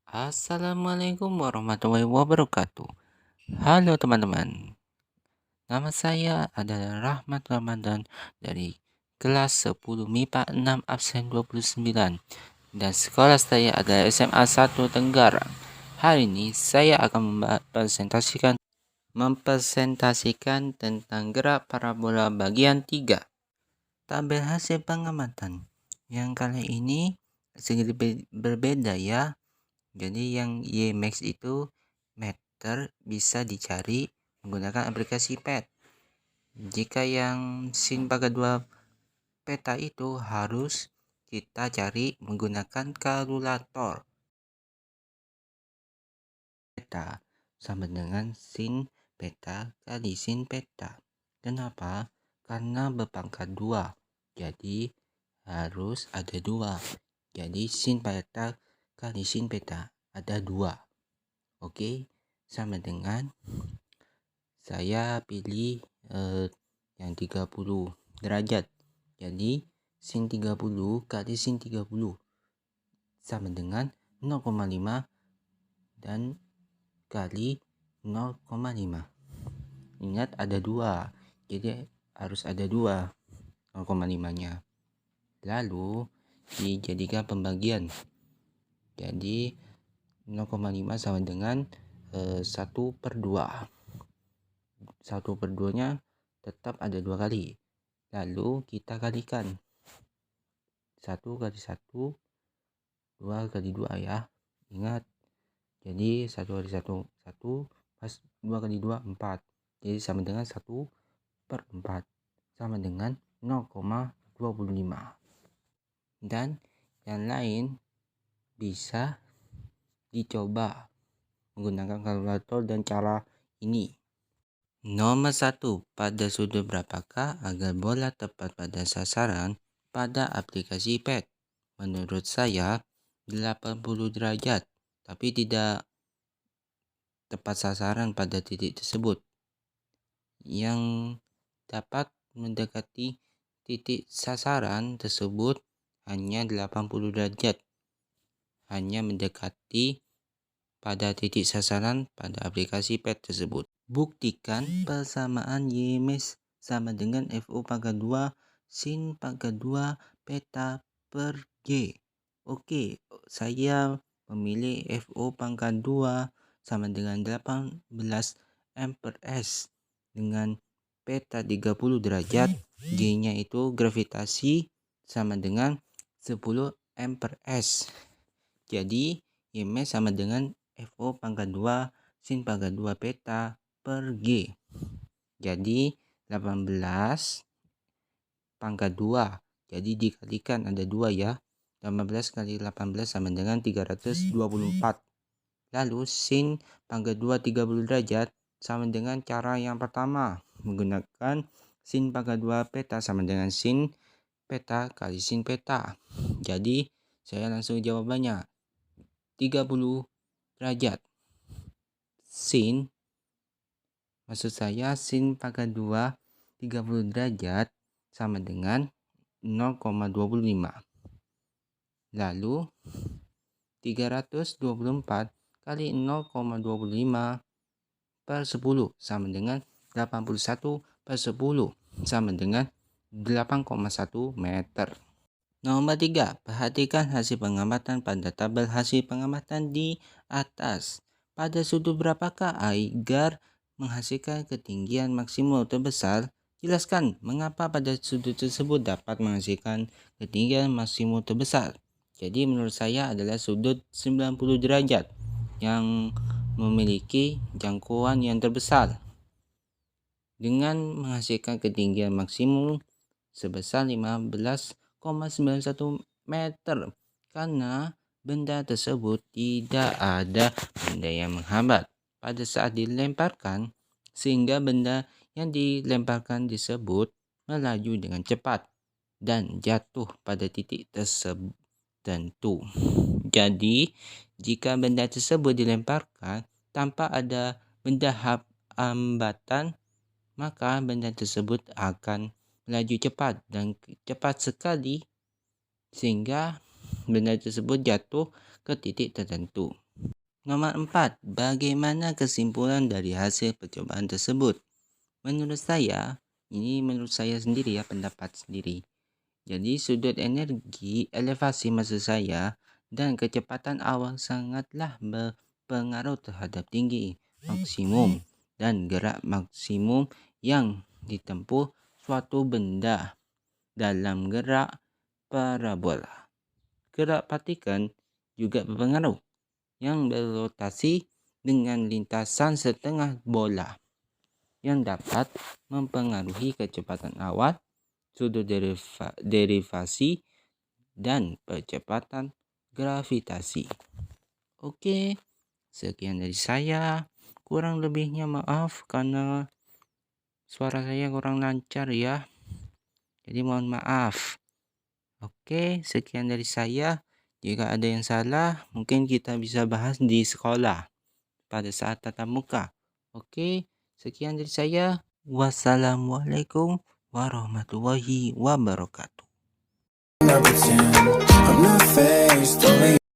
Assalamualaikum warahmatullahi wabarakatuh. Halo teman-teman, nama saya adalah Rahmat Ramadan dari kelas 10 MIPA 6 absen 29 dan sekolah saya adalah SMA 1 Tenggara. Hari ini saya akan mempresentasikan tentang gerak parabola bagian 3. Tabel hasil pengamatan. Yang kali ini sedikit berbeda ya. Jadi yang YMax itu meter bisa dicari menggunakan aplikasi PET. Jika yang sin pangkat 2 peta itu harus kita cari menggunakan kalkulator. Peta sama dengan sin peta kali sin peta. Kenapa? Karena berpangkat 2. Jadi harus ada 2. Jadi sin peta kali sin peta ada 2. Oke, sama dengan saya pilih yang 30 derajat. Jadi sin 30 kali sin 30 sama dengan 0,5 dan kali 0,5. Ingat ada 2. Jadi harus ada 2 0,5-nya. Lalu dijadikan pembagian. Jadi 0,5 sama dengan 1/2. 1/2-nya tetap ada 2 kali. Lalu kita kalikan. 1 kali 1, 2 kali 2 ya. Ingat. Jadi 1 kali 1, 1 pas 2 kali 2, 4. Jadi sama dengan 1/4. Sama dengan 0,25. Dan yang lain bisa dicoba menggunakan kalkulator dan cara ini. Nomor 1, pada sudut berapakah agar bola tepat pada sasaran pada aplikasi PET? Menurut saya 80 derajat, tapi tidak tepat sasaran pada titik tersebut. Yang dapat mendekati titik sasaran tersebut hanya 80 derajat. Hanya mendekati pada titik sasaran pada aplikasi PET tersebut. Buktikan persamaan YMax sama dengan FO pangkat 2 sin pangkat 2 peta per G. Oke, saya memilih FO pangkat 2 sama dengan 18 amperes dengan peta 30 derajat. G-nya itu gravitasi sama dengan 10 amperes. Jadi YMax sama dengan FO pangkat 2 sin pangkat 2 peta per G. Jadi 18 pangkat 2. Jadi dikalikan ada 2 ya. 18 kali 18 sama dengan 324. Lalu sin pangkat 2 30 derajat sama dengan cara yang pertama. Menggunakan sin pangkat 2 peta sama dengan sin peta kali sin peta. Jadi saya langsung jawabannya. 30 derajat. Sin, maksud saya sin pangkat 2 30 derajat sama dengan 0,25. Lalu 324 kali 0,25 per 10 sama dengan 81/10 sama dengan 8,1 meter. Nomor 3, perhatikan hasil pengamatan pada tabel hasil pengamatan di atas. Pada sudut berapakah agar menghasilkan ketinggian maksimum terbesar? Jelaskan mengapa pada sudut tersebut dapat menghasilkan ketinggian maksimum terbesar. Jadi menurut saya adalah sudut 90 derajat yang memiliki jangkauan yang terbesar dengan menghasilkan ketinggian maksimum sebesar 15,91 meter karena benda tersebut tidak ada benda yang menghambat pada saat dilemparkan, sehingga benda yang dilemparkan tersebut melaju dengan cepat dan jatuh pada titik tertentu. Jadi jika benda tersebut dilemparkan tanpa ada benda hambatan, maka benda tersebut akan melaju cepat dan cepat sekali sehingga benda tersebut jatuh ke titik tertentu. Nomor 4. Bagaimana kesimpulan dari hasil percobaan tersebut? Menurut saya sendiri ya, pendapat sendiri. Jadi sudut energi, elevasi maksud saya, dan kecepatan awal sangatlah berpengaruh terhadap tinggi maksimum dan gerak maksimum yang ditempuh suatu benda dalam gerak parabola. Gerak partikel juga berpengaruh, yang berrotasi dengan lintasan setengah bola, yang dapat mempengaruhi kecepatan awal, sudut derivasi, dan percepatan gravitasi. Oke, sekian dari saya. Kurang lebihnya maaf karena suara saya kurang lancar ya. Jadi mohon maaf. Oke, sekian dari saya. Jika ada yang salah, mungkin kita bisa bahas di sekolah pada saat tatap muka. Oke, sekian dari saya. Wassalamualaikum warahmatullahi wabarakatuh. I pretend I'm not faced, only